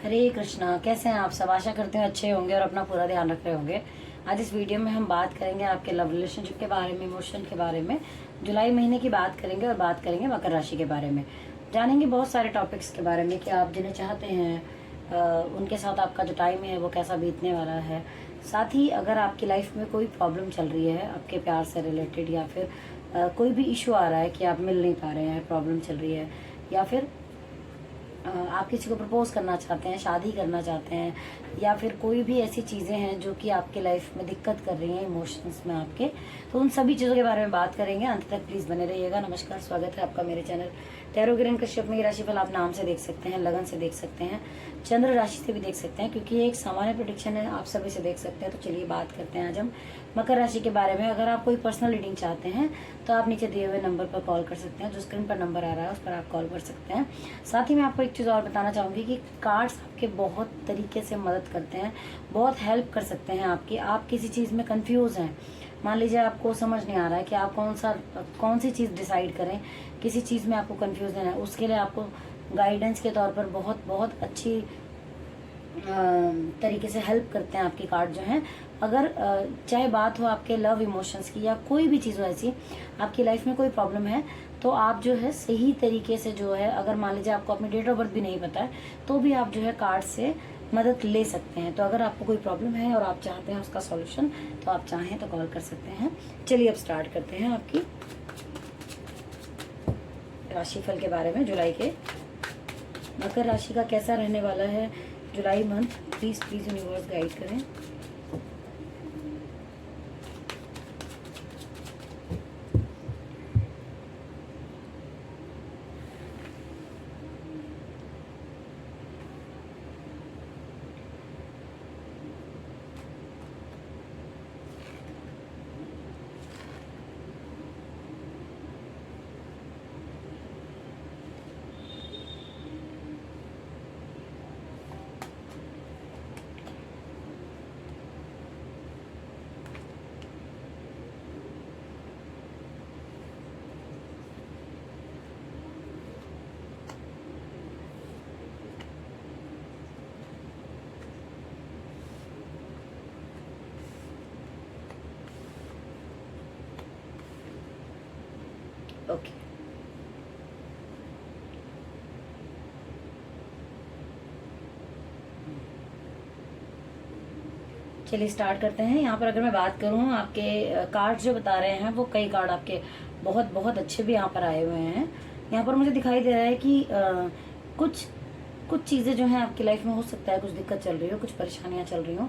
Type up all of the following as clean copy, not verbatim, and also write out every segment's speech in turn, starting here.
हरे कृष्णा। कैसे हैं आप सब? आशा करते हैं अच्छे होंगे और अपना पूरा ध्यान रख रहे होंगे। आज इस वीडियो में हम बात करेंगे आपके लव रिलेशनशिप के बारे में, इमोशन के बारे में, जुलाई महीने की बात करेंगे और बात करेंगे मकर राशि के बारे में। जानेंगे बहुत सारे टॉपिक्स के बारे में कि आप जिन्हें चाहते हैं उनके साथ आपका जो टाइम है वो कैसा बीतने वाला है। साथ ही अगर आपकी लाइफ में कोई प्रॉब्लम चल रही है आपके प्यार से रिलेटेड, या फिर कोई भी इशू आ रहा है कि आप मिल नहीं पा रहे हैं, प्रॉब्लम चल रही है, या फिर आप किसी को प्रपोज करना चाहते हैं, शादी करना चाहते हैं, या फिर कोई भी ऐसी चीज़ें हैं जो कि आपके लाइफ में दिक्कत कर रही हैं इमोशंस में आपके, तो उन सभी चीज़ों के बारे में बात करेंगे। अंत तक प्लीज़ बने रहिएगा। नमस्कार, स्वागत है आपका मेरे चैनल टैरो किरण कश्यप में। राशिफल आप नाम से देख सकते हैं, लगन से देख सकते हैं, चंद्र राशि से भी देख सकते हैं, क्योंकि ये एक सामान्य प्रेडिक्शन है, आप सभी से देख सकते हैं। तो चलिए बात करते हैं आज हम मकर राशि के बारे में। अगर आप कोई पर्सनल रीडिंग चाहते हैं तो आप नीचे दिए हुए नंबर पर कॉल कर सकते हैं, जो स्क्रीन पर नंबर आ रहा है उस पर आप कॉल कर सकते हैं। साथ ही मैं आपको एक चीज़ और बताना चाहूँगी कि कार्ड्स आपके बहुत तरीके से मदद करते हैं, बहुत हेल्प कर सकते हैं आपकी। आप किसी चीज़ में कंफ्यूज हैं, मान लीजिए आपको समझ नहीं आ रहा है कि आप कौन सी चीज़ डिसाइड करें, किसी चीज़ में आपको कंफ्यूजन है, उसके लिए आपको गाइडेंस के तौर पर बहुत अच्छी तरीके से हेल्प करते हैं आपके कार्ड जो हैं। अगर चाहे बात हो आपके लव इमोशंस की या कोई भी चीज़ हो ऐसी, आपकी लाइफ में कोई प्रॉब्लम है, तो आप जो है सही तरीके से जो है, अगर मान लीजिए आपको अपनी डेट ऑफ बर्थ भी नहीं पता है तो भी आप जो है कार्ड से मदद ले सकते हैं। तो अगर आपको कोई प्रॉब्लम है और आप चाहते हैं उसका सॉल्यूशन, तो आप चाहें तो कॉल कर सकते हैं। चलिए अब स्टार्ट करते हैं आपकी राशिफल के बारे में। जुलाई के मकर राशि का कैसा रहने वाला है जुलाई मंथ, प्लीज यूनिवर्स गाइड करें। ओके, चलिए स्टार्ट करते हैं। यहाँ पर अगर मैं बात करूँ, आपके कार्ड जो बता रहे हैं वो कई कार्ड आपके बहुत अच्छे भी यहाँ पर आए हुए हैं। यहाँ पर मुझे दिखाई दे रहा है कि कुछ कुछ चीज़ें जो हैं आपकी लाइफ में, हो सकता है कुछ दिक्कत चल रही हो, कुछ परेशानियां चल रही हो,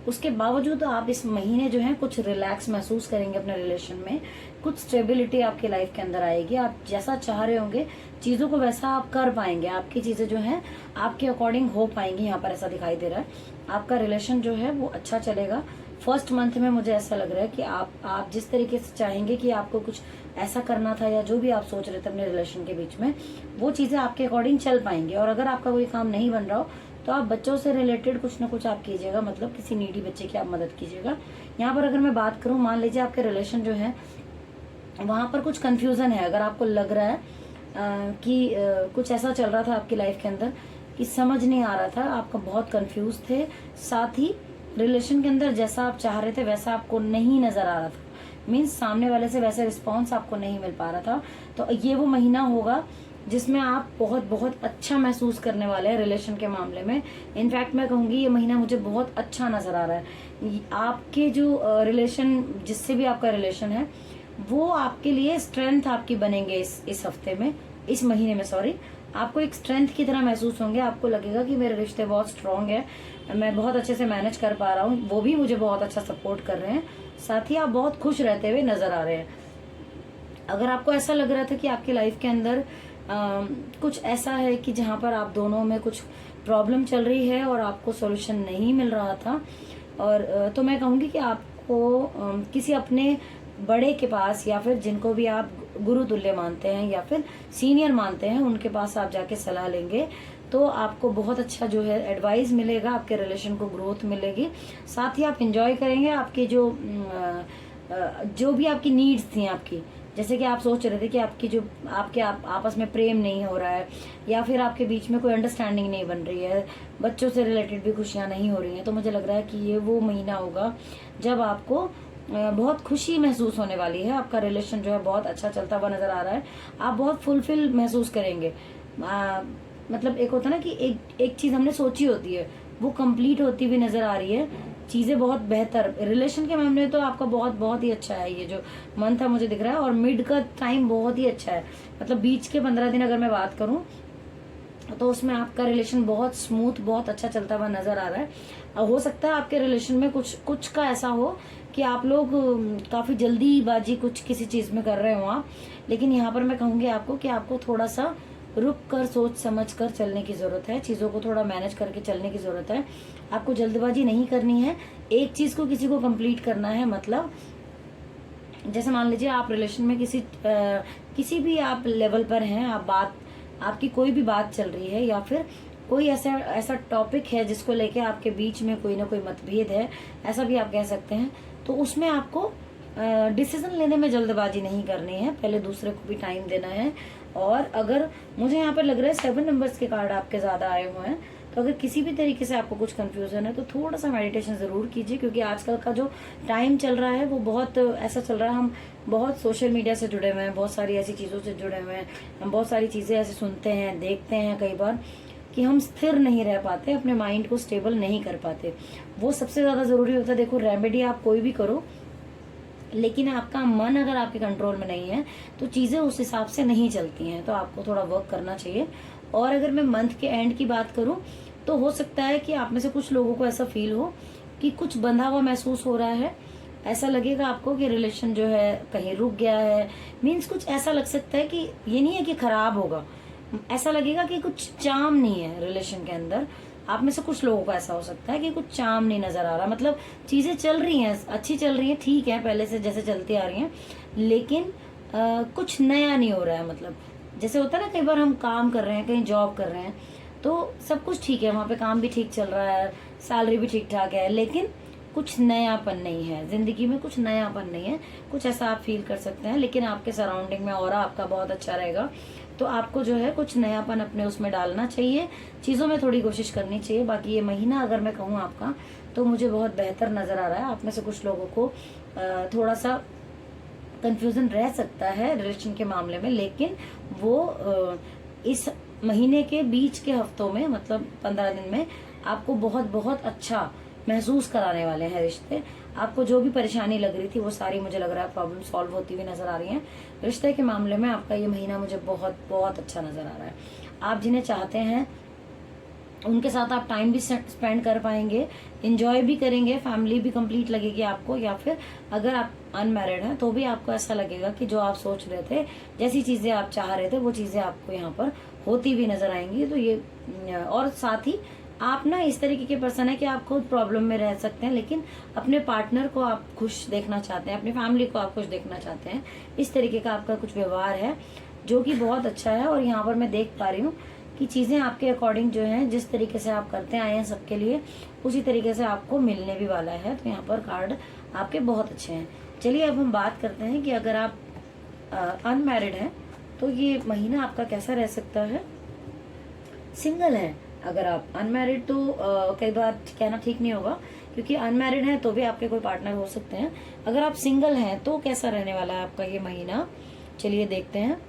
उसके बावजूद आप इस महीने जो है कुछ रिलैक्स महसूस करेंगे अपने रिलेशन में। कुछ स्टेबिलिटी आपकी लाइफ के अंदर आएगी। आप जैसा चाह रहे होंगे चीज़ों को वैसा आप कर पाएंगे, आपकी चीज़ें जो हैं आपके अकॉर्डिंग हो पाएंगी। यहाँ पर ऐसा दिखाई दे रहा है आपका रिलेशन जो है वो अच्छा चलेगा। फर्स्ट मंथ में मुझे ऐसा लग रहा है कि आप जिस तरीके से चाहेंगे कि आपको कुछ ऐसा करना था, या जो भी आप सोच रहे थे अपने रिलेशन के बीच में, वो चीज़ें आपके अकॉर्डिंग चल पाएंगी। और अगर आपका कोई काम नहीं बन रहा हो तो आप बच्चों से रिलेटेड कुछ ना कुछ आप कीजिएगा, मतलब किसी नीडी बच्चे की आप मदद कीजिएगा। यहाँ पर अगर मैं बात करूँ, मान लीजिए आपके रिलेशन जो है वहाँ पर कुछ कंफ्यूजन है, अगर आपको लग रहा है कि कुछ ऐसा चल रहा था आपकी लाइफ के अंदर कि समझ नहीं आ रहा था, आपका बहुत कंफ्यूज थे, साथ ही रिलेशन के अंदर जैसा आप चाह रहे थे वैसा आपको नहीं नजर आ रहा था, मीन्स सामने वाले से वैसे रिस्पॉन्स आपको नहीं मिल पा रहा था, तो ये वो महीना होगा जिसमें आप बहुत अच्छा महसूस करने वाले हैं रिलेशन के मामले में। इनफैक्ट मैं कहूँगी ये महीना मुझे बहुत अच्छा नजर आ रहा है। आपके जो रिलेशन, जिससे भी आपका रिलेशन है, वो आपके लिए स्ट्रेंथ आपकी बनेंगे इस हफ्ते में, इस महीने में, सॉरी। आपको एक स्ट्रेंथ की तरह महसूस होंगे, आपको लगेगा कि मेरे रिश्ते बहुत स्ट्रांग है, मैं बहुत अच्छे से मैनेज कर पा रहा हूँ, वो भी मुझे बहुत अच्छा सपोर्ट कर रहे हैं, साथ ही आप बहुत खुश रहते हुए नजर आ रहे हैं। अगर आपको ऐसा लग रहा था कि आपकी लाइफ के अंदर कुछ ऐसा है कि जहाँ पर आप दोनों में कुछ प्रॉब्लम चल रही है और आपको सॉल्यूशन नहीं मिल रहा था, और तो मैं कहूँगी कि आपको किसी अपने बड़े के पास, या फिर जिनको भी आप गुरु तुल्य मानते हैं या फिर सीनियर मानते हैं, उनके पास आप जाके सलाह लेंगे तो आपको बहुत अच्छा जो है एडवाइस मिलेगा, आपके रिलेशन को ग्रोथ मिलेगी, साथ ही आप एंजॉय करेंगे। आपके जो भी आपकी नीड्स थी, आपकी जैसे कि आप सोच रहे थे कि आपकी जो आपस में प्रेम नहीं हो रहा है, या फिर आपके बीच में कोई अंडरस्टैंडिंग नहीं बन रही है, बच्चों से रिलेटेड भी खुशियां नहीं हो रही हैं, तो मुझे लग रहा है कि ये वो महीना होगा जब आपको बहुत खुशी महसूस होने वाली है। आपका रिलेशन जो है बहुत अच्छा चलता हुआ नजर आ रहा है। आप बहुत फुलफिल महसूस करेंगे। मतलब एक होता है ना कि एक चीज हमने सोची होती है, वो कंप्लीट होती हुई नजर आ रही है। चीजें बहुत बेहतर रिलेशन के मामले में तो आपका बहुत बहुत ही अच्छा है। ये जो मंथ है मुझे दिख रहा है, और मिड का टाइम बहुत ही अच्छा है। मतलब बीच के 15 दिन अगर मैं बात करूं तो उसमें आपका रिलेशन बहुत स्मूथ, बहुत अच्छा चलता हुआ नजर आ रहा है। हो सकता है आपके रिलेशन में कुछ का ऐसा हो कि आप लोग काफी जल्दीबाजी कुछ किसी चीज में कर रहे हो आप, लेकिन यहाँ पर मैं कहूंगी आपको कि आपको थोड़ा सा रुक कर सोच समझ कर चलने की जरूरत है। चीजों को थोड़ा मैनेज करके चलने की जरूरत है। आपको जल्दबाजी नहीं करनी है। एक चीज को किसी को कंप्लीट करना है। मतलब जैसे मान लीजिए आप रिलेशन में किसी भी आप लेवल पर हैं, आपकी कोई भी बात चल रही है, या फिर कोई ऐसा टॉपिक है जिसको लेके आपके बीच में कोई ना कोई मतभेद है, ऐसा भी आप कह सकते हैं। तो उसमें आपको डिसीजन लेने में जल्दबाजी नहीं करनी है, पहले दूसरे को भी टाइम देना है। और अगर मुझे यहाँ पर लग रहा है 7 नंबर्स के कार्ड आपके ज्यादा आए हुए हैं, तो अगर किसी भी तरीके से आपको कुछ कंफ्यूजन है तो थोड़ा सा मेडिटेशन जरूर कीजिए, क्योंकि आजकल का जो टाइम चल रहा है वो बहुत ऐसा चल रहा है। हम बहुत सोशल मीडिया से जुड़े हुए हैं, बहुत सारी ऐसी चीजों से जुड़े हुए हैं, हम बहुत सारी चीजें ऐसे सुनते हैं, देखते हैं कई बार, कि हम स्थिर नहीं रह पाते, अपने माइंड को स्टेबल नहीं कर पाते। वो सबसे ज्यादा जरूरी होता है। देखो, रेमेडी आप कोई भी करो, लेकिन आपका मन अगर आपके कंट्रोल में नहीं है तो चीजें उस हिसाब से नहीं चलती हैं। तो आपको थोड़ा वर्क करना चाहिए। और अगर मैं मंथ के एंड की बात करूं तो हो सकता है कि आप में से कुछ लोगों को ऐसा फील हो कि कुछ बंधा हुआ महसूस हो रहा है। ऐसा लगेगा आपको कि रिलेशन जो है कहीं रुक गया है। मीन्स कुछ ऐसा लग सकता है कि ये नहीं है कि खराब होगा, ऐसा लगेगा कि कुछ चार्म नहीं है रिलेशन के अंदर। आप में से कुछ लोगों को ऐसा हो सकता है कि कुछ चार्म नहीं नजर आ रहा। मतलब चीजें चल रही हैं, अच्छी चल रही हैं, ठीक है, पहले से जैसे चलती आ रही हैं, लेकिन कुछ नया नहीं हो रहा है। मतलब जैसे होता है ना, कई बार हम काम कर रहे हैं, कहीं जॉब कर रहे हैं, तो सब कुछ ठीक है, वहां पे काम भी ठीक चल रहा है, सैलरी भी ठीक ठाक है, लेकिन कुछ नयापन नहीं है जिंदगी में, कुछ नयापन नहीं है। कुछ ऐसा आप फील कर सकते हैं। लेकिन आपके सराउंडिंग में ऑरा आपका बहुत अच्छा रहेगा, तो आपको जो है कुछ नयापन अपने उसमें डालना चाहिए, चीजों में थोड़ी कोशिश करनी चाहिए। बाकी ये महीना अगर मैं कहूँ आपका, तो मुझे बहुत बेहतर नजर आ रहा है। आप में से कुछ लोगों को थोड़ा सा कंफ्यूजन रह सकता है रिलेशन के मामले में, लेकिन वो इस महीने के बीच के हफ्तों में, मतलब 15 दिन में, आपको बहुत बहुत अच्छा महसूस कराने वाले हैं रिश्ते। आपको जो भी परेशानी लग रही थी वो सारी, मुझे लग रहा है, प्रॉब्लम सॉल्व होती हुई नजर आ रही है। रिश्ते के मामले में आपका ये महीना मुझे बहुत बहुत अच्छा नजर आ रहा है। आप जिन्हें चाहते हैं उनके साथ आप टाइम भी स्पेंड कर पाएंगे, इंजॉय भी करेंगे, फैमिली भी कंप्लीट लगेगी आपको। या फिर अगर आप अनमैरिड हैं तो भी आपको ऐसा लगेगा कि जो आप सोच रहे थे, जैसी चीजें आप चाह रहे थे, वो चीजें आपको यहाँ पर होती हुई नजर आएंगी। तो ये, और साथ ही आप ना इस तरीके के पर्सन है कि आप खुद प्रॉब्लम में रह सकते हैं, लेकिन अपने पार्टनर को आप खुश देखना चाहते हैं, अपनी फैमिली को आप खुश देखना चाहते हैं। इस तरीके का आपका कुछ व्यवहार है जो कि बहुत अच्छा है। और यहाँ पर मैं देख पा रही हूँ कि चीजें आपके अकॉर्डिंग जो है, जिस तरीके से आप करते आए हैं सबके लिए, उसी तरीके से आपको मिलने भी वाला है। तो यहाँ पर कार्ड आपके बहुत अच्छे हैं। चलिए अब हम बात करते हैं कि अगर आप अनमैरिड हैं तो ये महीना आपका कैसा रह सकता है। सिंगल है अगर आप अनमैरिड, तो कई बार कहना ठीक नहीं होगा, क्योंकि अनमैरिड है तो भी आपके कोई पार्टनर हो सकते हैं। अगर आप सिंगल हैं तो कैसा रहने वाला है आपका ये महीना, चलिए देखते हैं।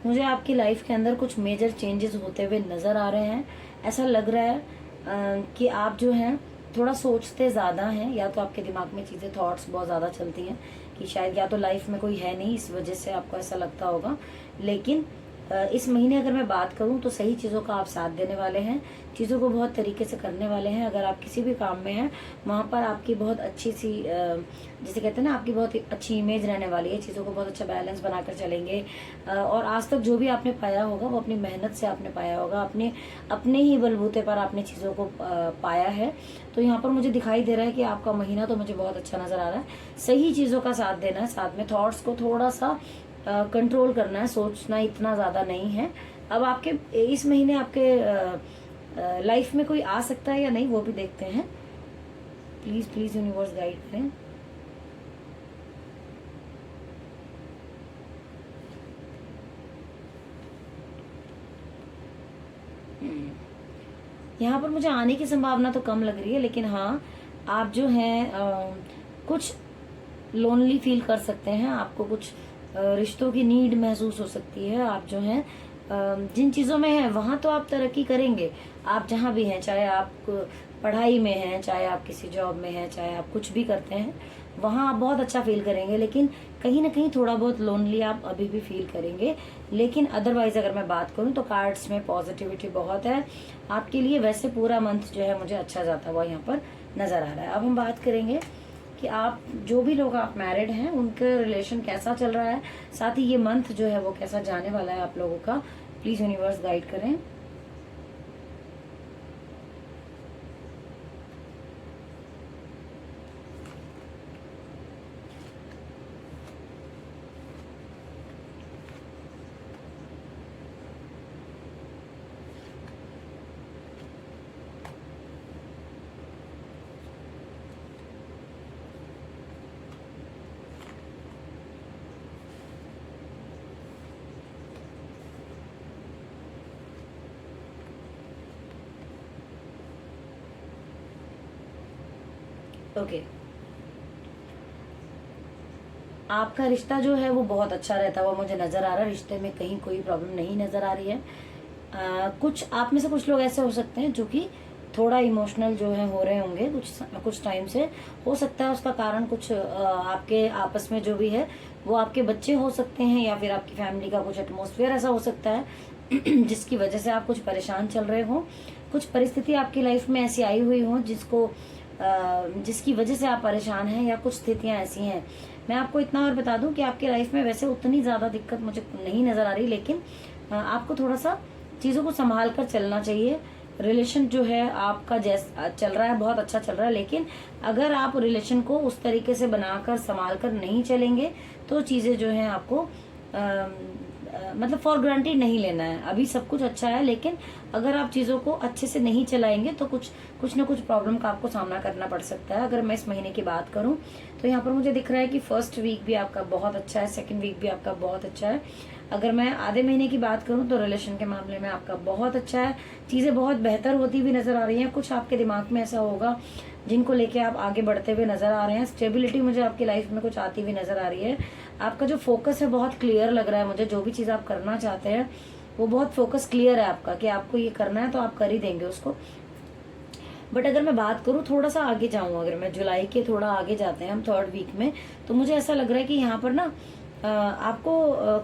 मुझे आपकी लाइफ के अंदर कुछ मेजर चेंजेस होते हुए नजर आ रहे हैं। ऐसा लग रहा है कि आप जो हैं थोड़ा सोचते ज्यादा हैं, या तो आपके दिमाग में चीजें, थॉट्स बहुत ज्यादा चलती हैं कि शायद या तो लाइफ में कोई है नहीं, इस वजह से आपको ऐसा लगता होगा। लेकिन इस महीने अगर मैं बात करूं तो सही चीज़ों का आप साथ देने वाले हैं, चीज़ों को बहुत तरीके से करने वाले हैं। अगर आप किसी भी काम में हैं वहाँ पर आपकी बहुत अच्छी सी जिसे कहते हैं ना, आपकी बहुत अच्छी इमेज रहने वाली है, चीज़ों को बहुत अच्छा बैलेंस बनाकर चलेंगे। और आज तक जो भी आपने पाया होगा वो अपनी मेहनत से आपने पाया होगा, अपने ही बलबूते पर आपने चीज़ों को पाया है। तो यहाँ पर मुझे दिखाई दे रहा है कि आपका महीना तो मुझे बहुत अच्छा नज़र आ रहा है। सही चीज़ों का साथ देना है, साथ में थॉट्स को थोड़ा सा कंट्रोल करना है, सोचना इतना ज़्यादा नहीं है। अब आपके इस महीने आपके लाइफ में कोई आ सकता है या नहीं वो भी देखते हैं। प्लीज़ प्लीज़ यूनिवर्स गाइड करें। यहाँ पर मुझे आने की संभावना तो कम लग रही है, लेकिन हाँ आप जो हैं कुछ लोनली फील कर सकते हैं, आपको कुछ रिश्तों की नीड महसूस हो सकती है। आप जो हैं जिन चीज़ों में हैं वहाँ तो आप तरक्की करेंगे, आप जहाँ भी हैं, चाहे आप पढ़ाई में हैं, चाहे आप किसी जॉब में हैं, चाहे आप कुछ भी करते हैं, वहाँ आप बहुत अच्छा फील करेंगे। लेकिन कहीं ना कहीं थोड़ा बहुत लोनली आप अभी भी फील करेंगे। लेकिन अदरवाइज अगर मैं बात करूँ तो कार्ड्स में पॉजिटिविटी बहुत है आपके लिए। वैसे पूरा मंथ जो है मुझे अच्छा जाता हुआ यहाँ पर नज़र आ रहा है। अब हम बात करेंगे कि आप जो भी लोग आप मैरिड हैं उनके रिलेशन कैसा चल रहा है, साथ ही ये मंथ जो है वो कैसा जाने वाला है आप लोगों का। प्लीज यूनिवर्स गाइड करें। ओके, आपका रिश्ता जो है वो बहुत अच्छा रहता हुआ मुझे नजर आ रहा है। रिश्ते में कहीं कोई प्रॉब्लम नहीं नजर आ रही है। कुछ आप में से कुछ लोग ऐसे हो सकते हैं जो कि थोड़ा इमोशनल जो है हो रहे होंगे कुछ टाइम से। हो सकता है उसका कारण कुछ आपके आपस में जो भी है वो आपके बच्चे हो सकते हैं, या फिर आपकी फैमिली का कुछ एटमोसफियर ऐसा हो सकता है जिसकी वजह से आप कुछ परेशान चल रहे हो। कुछ परिस्थिति आपकी लाइफ में ऐसी आई हुई हो जिसकी वजह से आप परेशान हैं, या कुछ स्थितियां ऐसी हैं। मैं आपको इतना और बता दूं कि आपकी लाइफ में वैसे उतनी ज्यादा दिक्कत मुझे नहीं नजर आ रही, लेकिन आपको थोड़ा सा चीजों को संभाल कर चलना चाहिए। रिलेशन जो है आपका जैसा चल रहा है बहुत अच्छा चल रहा है, लेकिन अगर आप रिलेशन को उस तरीके से बनाकर संभाल कर नहीं चलेंगे तो चीजें जो है आपको मतलब फॉर ग्रांटेड नहीं लेना है। अभी सब कुछ अच्छा है, लेकिन अगर आप चीजों को अच्छे से नहीं चलाएंगे तो कुछ ना कुछ प्रॉब्लम का आपको सामना करना पड़ सकता है। अगर मैं इस महीने की बात करूं तो यहाँ पर मुझे दिख रहा है कि फर्स्ट वीक भी आपका बहुत अच्छा है, सेकंड वीक भी आपका बहुत अच्छा है। अगर मैं आधे महीने की बात करूं तो रिलेशन के मामले में आपका बहुत अच्छा है, चीजें बहुत बेहतर होती हुई नजर आ रही हैं। कुछ आपके दिमाग में ऐसा होगा जिनको लेके आप आगे बढ़ते हुए नजर आ रहे हैं। स्टेबिलिटी मुझे आपकी लाइफ में कुछ आती हुई नजर आ रही है। आपका जो फोकस है बहुत क्लियर लग रहा है मुझे। जो भी चीज आप करना चाहते हैं वो बहुत फोकस क्लियर है आपका कि आपको ये करना है तो आप कर ही देंगे उसको। बट अगर मैं बात करूँ थोड़ा सा आगे जाऊँ, अगर मैं जुलाई के थोड़ा आगे जाते हैं हम थर्ड वीक में, तो मुझे ऐसा लग रहा है कि यहाँ पर ना आपको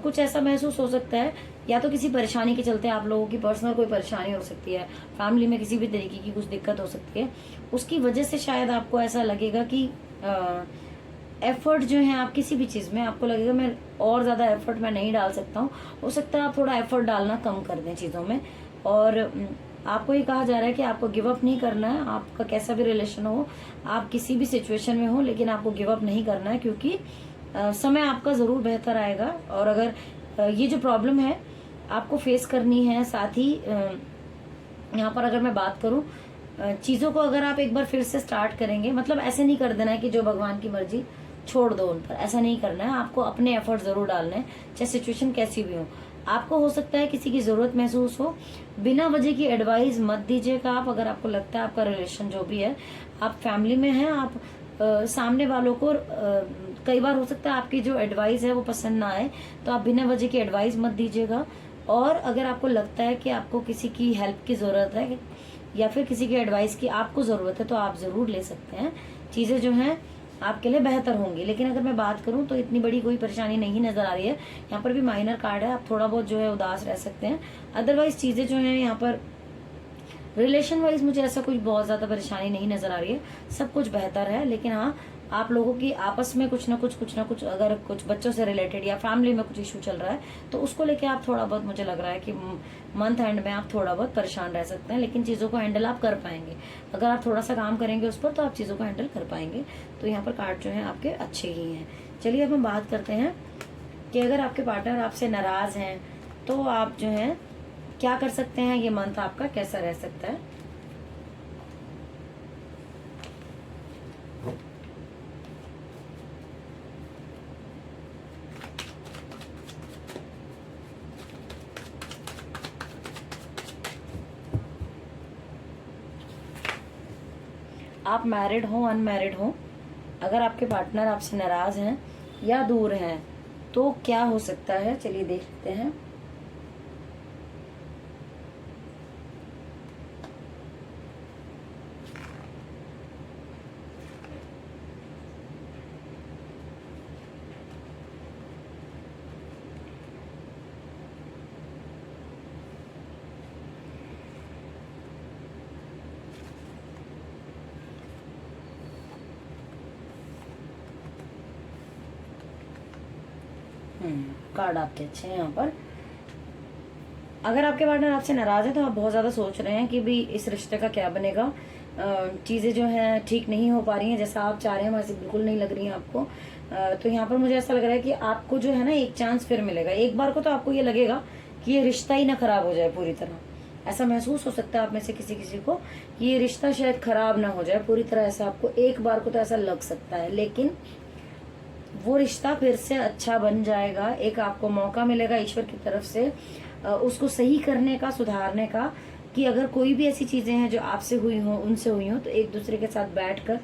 कुछ ऐसा महसूस हो सकता है, या तो किसी परेशानी के चलते आप लोगों की पर्सनल कोई परेशानी हो सकती है, फैमिली में किसी भी तरीके की कुछ दिक्कत हो सकती है, उसकी वजह से शायद आपको ऐसा लगेगा कि एफर्ट जो है आप किसी भी चीज में आपको लगेगा मैं और ज्यादा एफर्ट मैं नहीं डाल सकता हूँ। हो सकता है आप थोड़ा एफर्ट डालना कम कर दें चीजों में। और आपको ये कहा जा रहा है कि आपको गिव अप नहीं करना है। आपका कैसा भी रिलेशन हो, आप किसी भी सिचुएशन में हो, लेकिन आपको गिव अप नहीं करना है, क्योंकि समय आपका जरूर बेहतर आएगा। और अगर ये जो प्रॉब्लम है आपको फेस करनी है, साथ ही यहाँ पर अगर मैं बात करूँ चीजों को अगर आप एक बार फिर से स्टार्ट करेंगे, मतलब ऐसे नहीं कर देना है कि जो भगवान की मर्जी छोड़ दो उन पर, ऐसा नहीं करना है। आपको अपने एफर्ट जरूर डालने हैं, चाहे सिचुएशन कैसी भी हो। आपको हो सकता है किसी की जरूरत महसूस हो, बिना वजह की एडवाइस मत दीजिएगा आप। अगर आपको लगता है आपका रिलेशन जो भी है, आप फैमिली में हैं, आप सामने वालों को कई बार हो सकता है आपकी जो एडवाइस है वो पसंद ना आए, तो आप बिना वजह की एडवाइस मत दीजिएगा। और अगर आपको लगता है कि आपको किसी की हेल्प की जरूरत है या फिर किसी की एडवाइस की आपको जरूरत है, तो आप जरूर ले सकते हैं। चीजें जो हैं आपके लिए बेहतर होंगी। लेकिन अगर मैं बात करूं तो इतनी बड़ी कोई परेशानी नहीं नजर आ रही है। यहाँ पर भी माइनर कार्ड है, आप थोड़ा बहुत जो है उदास रह सकते हैं। अदरवाइज चीजें जो है यहाँ पर रिलेशन वाइज मुझे ऐसा कुछ बहुत ज्यादा परेशानी नहीं नजर आ रही है, सब कुछ बेहतर है। लेकिन हाँ, आप लोगों की आपस में कुछ ना कुछ अगर कुछ बच्चों से रिलेटेड या फैमिली में कुछ इशू चल रहा है तो उसको लेके आप थोड़ा बहुत, मुझे लग रहा है कि मंथ एंड में आप थोड़ा बहुत परेशान रह सकते हैं। लेकिन चीजों को हैंडल आप कर पाएंगे, अगर आप थोड़ा सा काम करेंगे उस पर तो आप चीजों को हैंडल कर पाएंगे। तो यहाँ पर कार्ड जो है आपके अच्छे ही हैं। चलिए अब हम बात करते हैं कि अगर आपके पार्टनर आपसे नाराज हैं तो आप जो है क्या कर सकते हैं, ये मंथ आपका कैसा रह सकता है। आप मैरिड हो अनमैरिड हो, अगर आपके पार्टनर आपसे नाराज हैं या दूर हैं तो क्या हो सकता है, चलिए देखते हैं। कार्ड आपके अच्छे हैं यहाँ पर। अगर आपके पार्टनर आपसे नाराज है तो आप बहुत ज्यादा सोच रहे हैं कि भी इस रिश्ते का क्या बनेगा, चीजें जो है ठीक नहीं हो पा रही हैं, जैसा आप चाह रहे हैं वैसे बिल्कुल नहीं लग रही हैं आपको। तो यहाँ पर मुझे ऐसा लग रहा है कि आपको जो है ना एक चांस फिर मिलेगा। एक बार को तो आपको ये लगेगा कि ये रिश्ता ही ना खराब हो जाए पूरी तरह, ऐसा महसूस हो सकता है आप में से किसी किसी को कि ये रिश्ता शायद खराब ना हो जाए पूरी तरह, ऐसा आपको एक बार को तो ऐसा लग सकता है। लेकिन वो रिश्ता फिर से अच्छा बन जाएगा, एक आपको मौका मिलेगा ईश्वर की तरफ से उसको सही करने का, सुधारने का, कि अगर कोई भी ऐसी चीजें हैं जो आपसे हुई हो, उनसे हुई हो, तो एक दूसरे के साथ बैठकर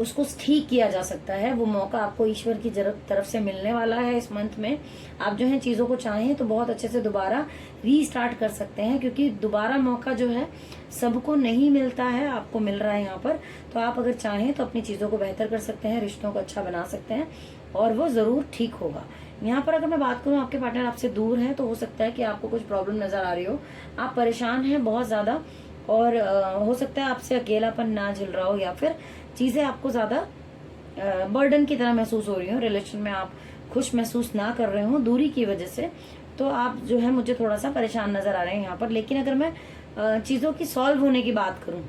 उसको ठीक किया जा सकता है। वो मौका आपको ईश्वर की तरफ से मिलने वाला है इस मंथ में। आप जो है चीजों को चाहें तो बहुत अच्छे से दोबारा रीस्टार्ट कर सकते हैं, क्योंकि दोबारा मौका जो है सबको नहीं मिलता है, आपको मिल रहा है यहाँ पर। तो आप अगर चाहें तो अपनी चीजों को बेहतर कर सकते हैं, रिश्तों को अच्छा बना सकते हैं और वो जरूर ठीक होगा। यहाँ पर अगर मैं बात करूँ, आपके पार्टनर आपसे दूर है तो हो सकता है कि आपको कुछ प्रॉब्लम नजर आ रही हो, आप परेशान हैं बहुत ज्यादा, और हो सकता है आपसे अकेलापन ना झेल रहा हो, या फिर चीजें आपको ज्यादा बर्डन की तरह महसूस हो रही हो, रिलेशन में आप खुश महसूस ना कर रहे हो दूरी की वजह से। तो आप जो है मुझे थोड़ा सा परेशान नजर आ रहे हैं यहाँ पर। लेकिन अगर मैं चीजों की सॉल्व होने की बात करूं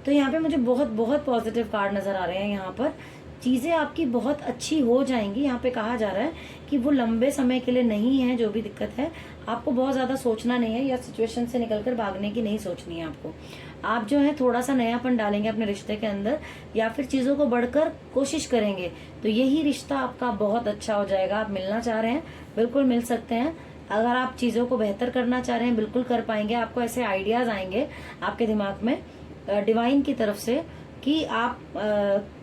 तो यहाँ पे मुझे बहुत बहुत पॉजिटिव कार्ड नजर आ रहे हैं। यहाँ पर चीजें आपकी बहुत अच्छी हो जाएंगी। यहाँ पे कहा जा रहा है कि वो लंबे समय के लिए नहीं है, जो भी दिक्कत है आपको बहुत ज्यादा सोचना नहीं है, या सिचुएशन से निकलकर भागने की नहीं सोचनी है आपको। आप जो है थोड़ा सा नयापन डालेंगे अपने रिश्ते के अंदर, या फिर चीजों को बढ़कर कोशिश करेंगे, तो यही रिश्ता आपका बहुत अच्छा हो जाएगा। आप मिलना चाह रहे हैं, बिल्कुल मिल सकते हैं। अगर आप चीजों को बेहतर करना चाह रहे हैं, बिल्कुल कर पाएंगे। आपको ऐसे आइडियाज आएंगे आपके दिमाग में डिवाइन की तरफ से कि आप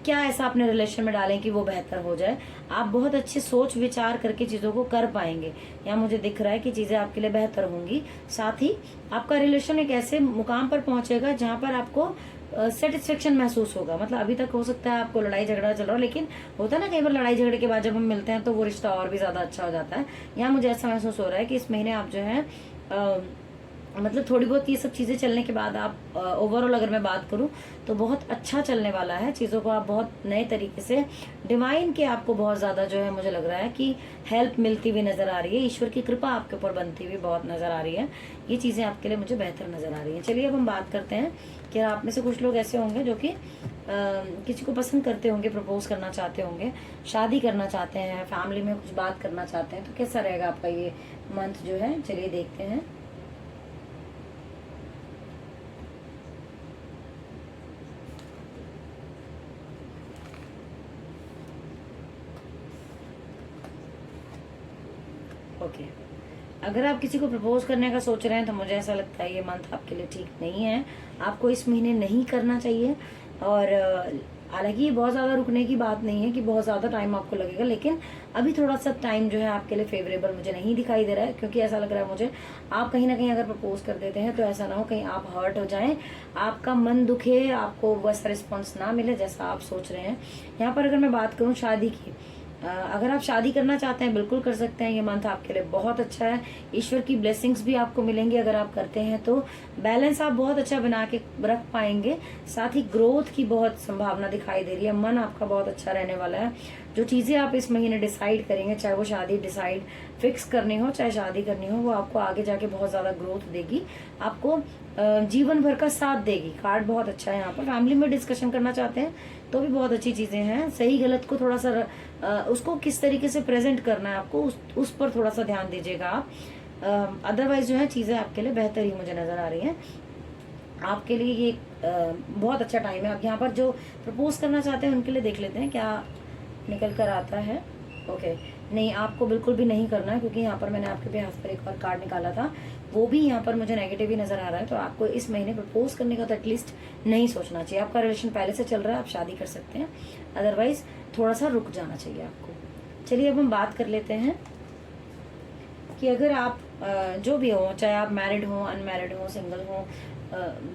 क्या ऐसा अपने रिलेशन में डालें कि वो बेहतर हो जाए। आप बहुत अच्छे सोच विचार करके चीजों को कर पाएंगे। यहाँ मुझे दिख रहा है कि चीजें आपके लिए बेहतर होंगी। साथ ही आपका रिलेशन एक ऐसे मुकाम पर पहुंचेगा जहां पर आपको सेटिस्फेक्शन महसूस होगा। मतलब अभी तक हो सकता है आपको लड़ाई झगड़ा चल रहा हो, लेकिन होता है ना कई बार लड़ाई झगड़े के बाद जब हम मिलते हैं तो वो रिश्ता और भी ज्यादा अच्छा हो जाता है। यहाँ मुझे ऐसा महसूस हो रहा है कि इस महीने आप जो है मतलब थोड़ी बहुत ये सब चीजें चलने के बाद आप ओवरऑल अगर मैं बात करूं तो बहुत अच्छा चलने वाला है। चीजों को आप बहुत नए तरीके से, डिवाइन के आपको बहुत ज्यादा जो है मुझे लग रहा है कि हेल्प मिलती हुई नजर आ रही है, ईश्वर की कृपा आपके ऊपर बनती हुई बहुत नजर आ रही है। ये चीजें आपके लिए मुझे बेहतर नजर आ रही है। चलिए अब हम बात करते हैं कि आप में से कुछ लोग ऐसे होंगे जो कि किसी को पसंद करते होंगे, प्रपोज करना चाहते होंगे, शादी करना चाहते हैं, फैमिली में कुछ बात करना चाहते हैं। तो कैसा रहेगा आपका ये मंथ जो है, चलिए देखते हैं। ओके, अगर आप किसी को प्रपोज करने का सोच रहे हैं तो मुझे ऐसा लगता है ये मंथ आपके लिए ठीक नहीं है, आपको इस महीने नहीं करना चाहिए। और हालांकि ये बहुत ज़्यादा रुकने की बात नहीं है कि बहुत ज़्यादा टाइम आपको लगेगा, लेकिन अभी थोड़ा सा टाइम जो है आपके लिए फेवरेबल मुझे नहीं दिखाई दे रहा है, क्योंकि ऐसा लग रहा है मुझे आप कहीं ना कहीं अगर प्रपोज कर देते हैं तो ऐसा ना हो कहीं आप हर्ट हो जाएं, आपका मन दुखे, आपको वैसा रिस्पॉन्स ना मिले जैसा आप सोच रहे हैं। यहाँ पर अगर मैं बात करूँ शादी की, अगर आप शादी करना चाहते हैं बिल्कुल कर सकते हैं। ये मंथ आपके लिए बहुत अच्छा है, ईश्वर की ब्लेसिंग्स भी आपको मिलेंगी अगर आप करते हैं तो। बैलेंस आप बहुत अच्छा बना के रख पाएंगे, साथ ही ग्रोथ की बहुत संभावना दिखाई दे रही है। मन आपका बहुत अच्छा रहने वाला है। जो चीजें आप इस महीने डिसाइड करेंगे, चाहे वो शादी डिसाइड फिक्स करनी हो चाहे शादी करनी हो, वो आपको आगे जाके बहुत ज्यादा ग्रोथ देगी, आपको जीवन भर का साथ देगी। कार्ड बहुत अच्छा है यहाँ पर। फैमिली में डिस्कशन करना चाहते हैं तो भी बहुत अच्छी चीजें हैं। सही गलत को थोड़ा सा उसको किस तरीके से प्रेजेंट करना है आपको, उस पर थोड़ा सा ध्यान दीजिएगा आप। अदरवाइज जो है चीजें आपके लिए बेहतर ही मुझे नजर आ रही हैं। आपके लिए ये बहुत अच्छा टाइम है। आप यहाँ पर जो प्रपोज करना चाहते हैं उनके लिए देख लेते हैं क्या निकल कर आता है। ओके, नहीं आपको बिल्कुल भी नहीं करना है, क्योंकि यहाँ पर मैंने आपके भी हाथ पर एक और कार्ड निकाला था, वो भी यहाँ पर मुझे नेगेटिव ही नजर आ रहा है। तो आपको इस महीने प्रपोज करने का तो एटलीस्ट नहीं सोचना चाहिए। आपका रिलेशन पहले से चल रहा है, आप शादी कर सकते हैं, अदरवाइज थोड़ा सा रुक जाना चाहिए आपको। चलिए अब हम बात कर लेते हैं कि अगर आप जो भी हो, चाहे आप मैरिड हो, अनमैरिड हो, सिंगल हो,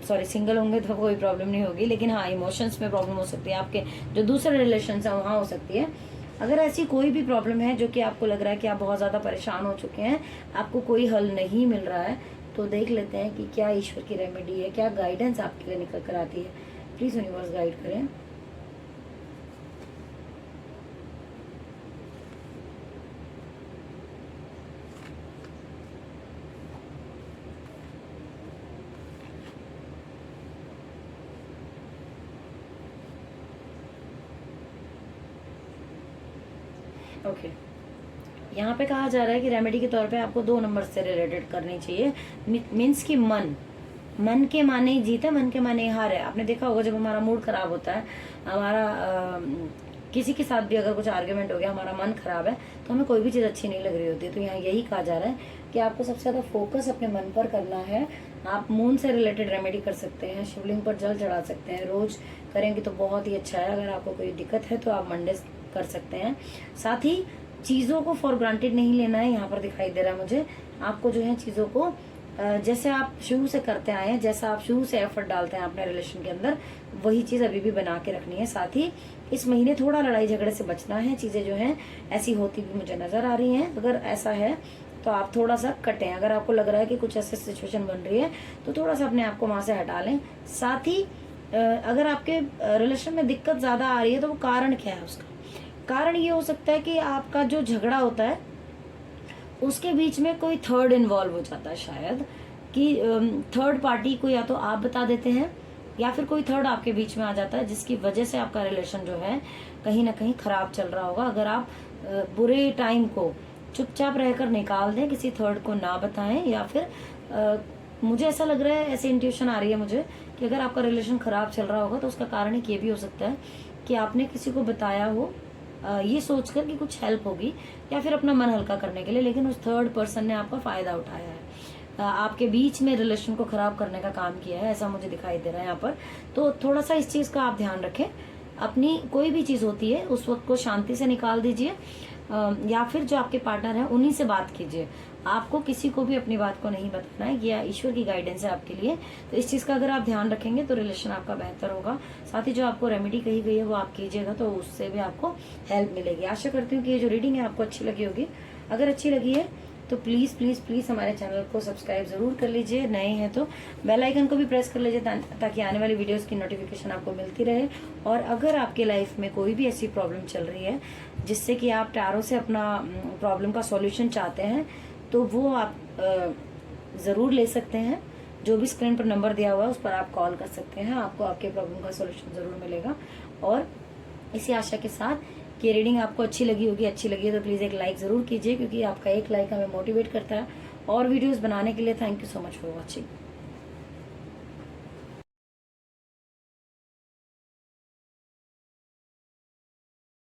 सॉरी सिंगल होंगे तो कोई प्रॉब्लम नहीं होगी, लेकिन हाँ इमोशंस में प्रॉब्लम हो सकती है, आपके जो दूसरे रिलेशन है वहाँ हो सकती है। अगर ऐसी कोई भी प्रॉब्लम है जो कि आपको लग रहा है कि आप बहुत ज़्यादा परेशान हो चुके हैं, आपको कोई हल नहीं मिल रहा है, तो देख लेते हैं कि क्या ईश्वर की रेमेडी है, क्या गाइडेंस आपके लिए निकल कर आती है। प्लीज़ यूनिवर्स गाइड करें। ओके, यहाँ पे कहा जा रहा है कि रेमेडी के तौर पे आपको 2 नंबर से रिलेटेड करनी चाहिए। मीन्स कि मन के माने ही जीत है, मन के माने ही हार है। आपने देखा होगा जब हमारा मूड खराब होता है, हमारा किसी के साथ भी अगर कुछ आर्ग्यूमेंट हो गया, हमारा मन खराब है, तो हमें कोई भी चीज़ अच्छी नहीं लग रही होती है। तो यहाँ यही कहा जा रहा है कि आपको सबसे ज़्यादा फोकस अपने मन पर करना है। आप मून से रिलेटेड रेमेडी कर सकते हैं, शिवलिंग पर जल चढ़ा सकते हैं, रोज करेंगे तो बहुत ही अच्छा है। अगर आपको कोई दिक्कत है तो आप मंडे कर सकते हैं। साथ ही चीज़ों को फॉर ग्रांटेड नहीं लेना है, यहाँ पर दिखाई दे रहा है मुझे। आपको जो है चीज़ों को जैसे आप शुरू से करते आए हैं, जैसा आप शुरू से एफर्ट डालते हैं अपने रिलेशन के अंदर, वही चीज़ अभी भी बना के रखनी है। साथ ही इस महीने थोड़ा लड़ाई झगड़े से बचना है। चीज़ें जो हैं ऐसी होती भी मुझे नज़र आ रही हैं। अगर ऐसा है तो आप थोड़ा सा कटें। अगर आपको लग रहा है कि कुछ ऐसी सिचुएशन बन रही है तो थोड़ा सा अपने आप को वहाँ से हटा लें। साथ ही अगर आपके रिलेशन में दिक्कत ज़्यादा आ रही है तो वो कारण क्या है? उसका कारण ये हो सकता है कि आपका जो झगड़ा होता है उसके बीच में कोई थर्ड इन्वॉल्व हो जाता है, शायद कि थर्ड पार्टी को या तो आप बता देते हैं या फिर कोई थर्ड आपके बीच में आ जाता है, जिसकी वजह से आपका रिलेशन जो है कहीं ना कहीं खराब चल रहा होगा। अगर आप बुरे टाइम को चुपचाप रहकर निकाल दें, किसी थर्ड को ना बताएं, या फिर मुझे ऐसा लग रहा है, ऐसी इंट्यूशन आ रही है मुझे कि अगर आपका रिलेशन खराब चल रहा होगा तो उसका कारण एक ये भी हो सकता है कि आपने किसी को बताया हो ये सोचकर कि कुछ हेल्प होगी या फिर अपना मन हल्का करने के लिए, लेकिन उस थर्ड पर्सन ने आपका फायदा उठाया है, आपके बीच में रिलेशन को खराब करने का काम किया है, ऐसा मुझे दिखाई दे रहा है यहाँ पर। तो थोड़ा सा इस चीज का आप ध्यान रखें। अपनी कोई भी चीज होती है उस वक्त को शांति से निकाल दीजिए, या फिर जो आपके पार्टनर है उन्हीं से बात कीजिए। आपको किसी को भी अपनी बात को नहीं बताना है, यह ईश्वर की गाइडेंस है आपके लिए। तो इस चीज का अगर आप ध्यान रखेंगे तो रिलेशन आपका बेहतर होगा। साथ ही जो आपको रेमेडी कही गई है वो आप कीजिएगा तो उससे भी आपको हेल्प मिलेगी। आशा करती हूँ कि ये जो रीडिंग है आपको अच्छी लगी होगी। अगर अच्छी लगी है तो प्लीज़ प्लीज़ प्लीज़ हमारे चैनल को सब्सक्राइब जरूर कर लीजिए। नए हैं तो बेल आइकन को भी प्रेस कर लीजिए ताकि आने वाली वीडियोस की नोटिफिकेशन आपको मिलती रहे। और अगर आपके लाइफ में कोई भी ऐसी प्रॉब्लम चल रही है जिससे कि आप टैरो से अपना प्रॉब्लम का सॉल्यूशन चाहते हैं तो वो आप ज़रूर ले सकते हैं। जो भी स्क्रीन पर नंबर दिया हुआ है उस पर आप कॉल कर सकते हैं, आपको आपके प्रॉब्लम का सॉल्यूशन ज़रूर मिलेगा। और इसी आशा के साथ कि रीडिंग आपको अच्छी लगी होगी, अच्छी लगी है तो प्लीज़ एक लाइक ज़रूर कीजिए, क्योंकि आपका एक लाइक हमें मोटिवेट करता है और वीडियोस बनाने के लिए। Thank you so much for watching.